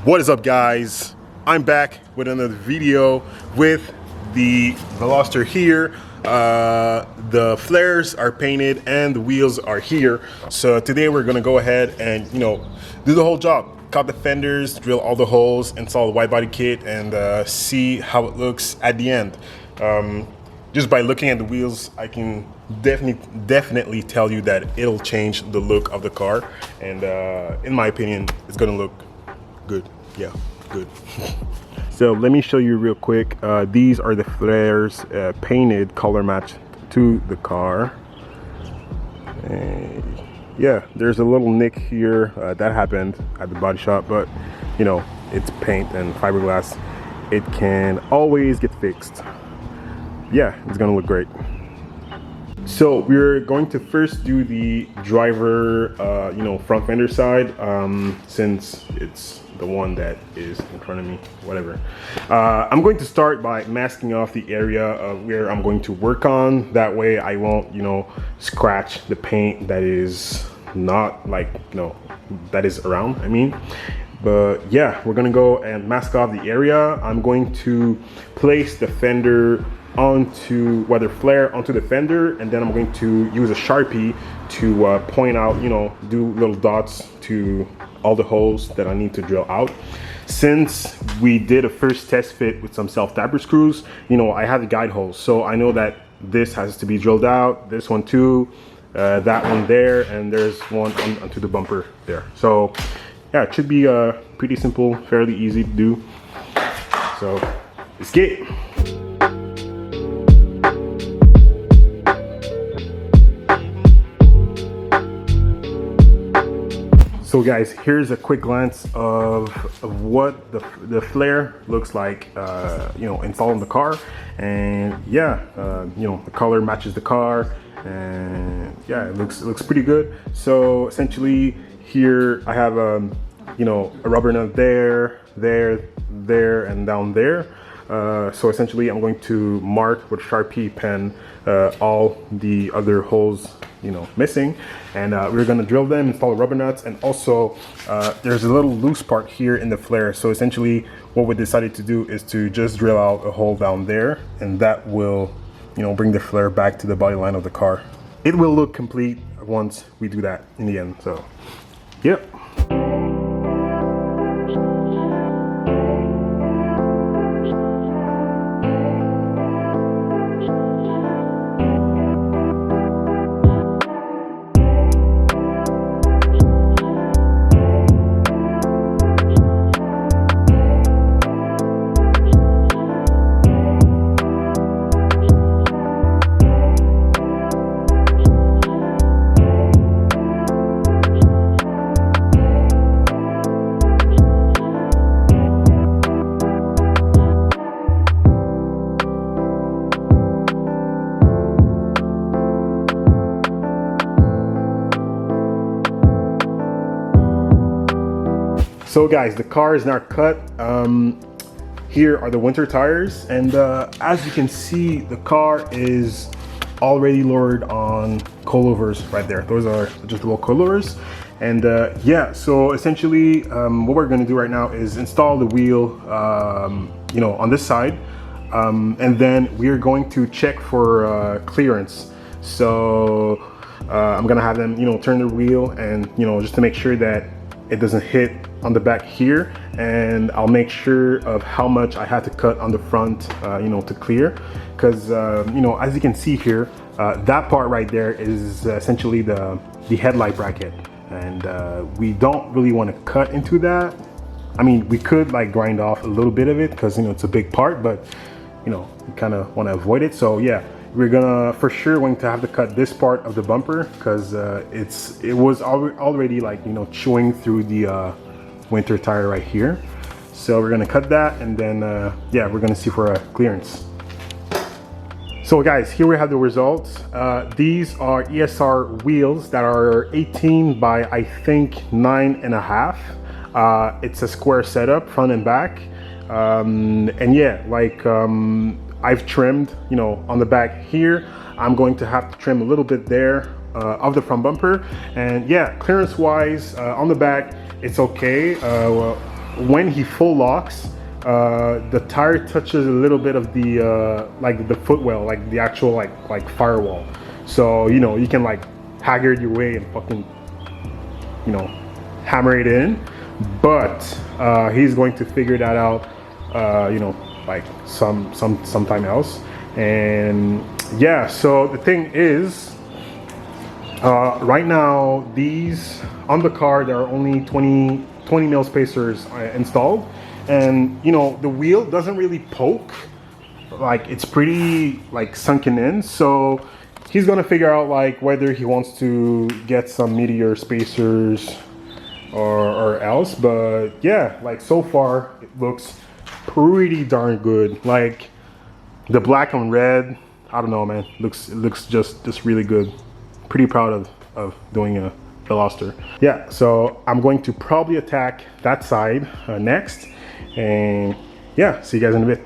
What is up, guys? I'm back with another video with the Veloster here. The flares are painted and the wheels are here. So today we're gonna go ahead and do the whole job. Cut the fenders, drill all the holes, install the wide body kit, and see how it looks at the end. Just by looking at the wheels, I can definitely tell you that it'll change the look of the car, and in my opinion, it's gonna look good. Yeah, good. So let me show you real quick. These are the flares painted color match to the car. And yeah, there's a little nick here that happened at the body shop, but it's paint and fiberglass. It can always get fixed. Yeah, it's gonna look great. So we're going to first do the driver, front fender side, since it's the one that is in front of me, whatever. I'm going to start by masking off the area where I'm going to work on. That way I won't, scratch the paint that is not that is around, I mean. But yeah, we're gonna go and mask off the area. I'm going to place the fender onto the fender, and then I'm going to use a Sharpie to point out, do little dots to all the holes that I need to drill out. Since we did a first test fit with some self-tapper screws, I have the guide holes, so I know that this has to be drilled out, this one too, that one there, and there's one onto the bumper there. So yeah, it should be pretty simple, fairly easy to do. So let's get it. So guys, here's a quick glance of what the flare looks like, installed in the car. And yeah, the color matches the car, and yeah, it looks pretty good. So essentially here I have a rubber nut there, and down there. So essentially I'm going to mark with Sharpie pen all the other holes missing, and we're going to drill them, install the rubber nuts, and also there's a little loose part here in the flare. So essentially what we decided to do is to just drill out a hole down there, and that will bring the flare back to the body line of the car. It will look complete once we do that in the end. So yep. So guys, the car is now cut. Here are the winter tires, and as you can see, the car is already lowered on coilovers right there. Those are adjustable coilovers. And yeah, so essentially what we're gonna do right now is install the wheel on this side, and then we're going to check for clearance. So I'm gonna have them turn the wheel, and just to make sure that it doesn't hit on the back here, and I'll make sure of how much I have to cut on the front to clear, because as you can see here, that part right there is essentially the headlight bracket, and we don't really want to cut into that. I mean, we could grind off a little bit of it because it's a big part, but we kind of want to avoid it. So yeah, we're gonna for sure going to have to cut this part of the bumper, because it was already chewing through the winter tire right here. So we're gonna cut that, and then yeah, we're gonna see for a clearance. So guys, here we have the results. These are ESR wheels that are 18 by I think 9.5. It's a square setup, front and back, and yeah, I've trimmed on the back here. I'm going to have to trim a little bit there of the front bumper, and yeah, clearance wise on the back it's okay. Well, when he full locks, the tire touches a little bit of the like the footwell, like the actual like firewall. So you know, you can like haggard your way and fucking, you know, hammer it in. But he's going to figure that out, you know, like sometime else. And yeah, so the thing is, right now these on the car there are only 20 mil spacers installed, and you know the wheel doesn't really poke, like it's pretty like sunken in. So he's gonna figure out like whether he wants to get some meteor spacers or else. But yeah, like so far it looks pretty darn good. Like the black on red, I don't know, man, it looks just really good. Pretty proud of doing a Veloster. Yeah, so I'm going to probably attack that side next, and yeah, see you guys in a bit.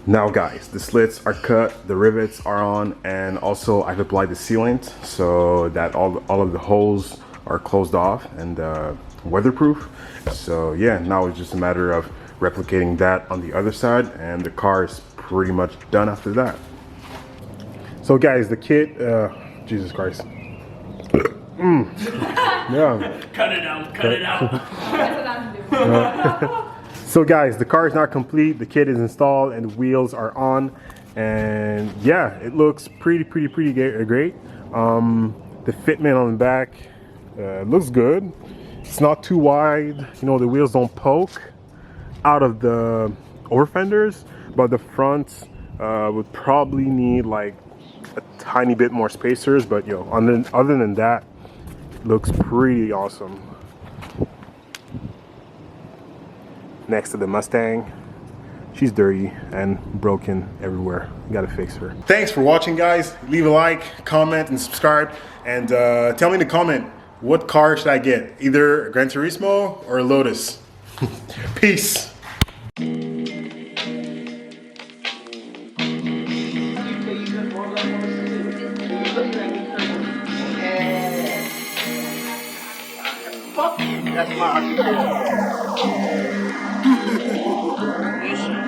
Now guys, the slits are cut, the rivets are on, and also I've applied the sealant so that all of the holes are closed off and weatherproof. So yeah, now it's just a matter of replicating that on the other side, and the car is pretty much done after that. So guys, the kit, Jesus Christ. Yeah. Cut it out, cut it out. So guys, the car is now complete, the kit is installed, and the wheels are on, and yeah, it looks pretty great. The fitment on the back looks good. It's not too wide, you know, the wheels don't poke out of the over fenders, but the front would probably need like a tiny bit more spacers, but you know, other than that, it looks pretty awesome. Next to the Mustang, she's dirty and broken everywhere. Gotta fix her. Thanks for watching, guys. Leave a like, comment, and subscribe. And tell me in the comment, what car should I get? Either a Gran Turismo or a Lotus. Peace. That's my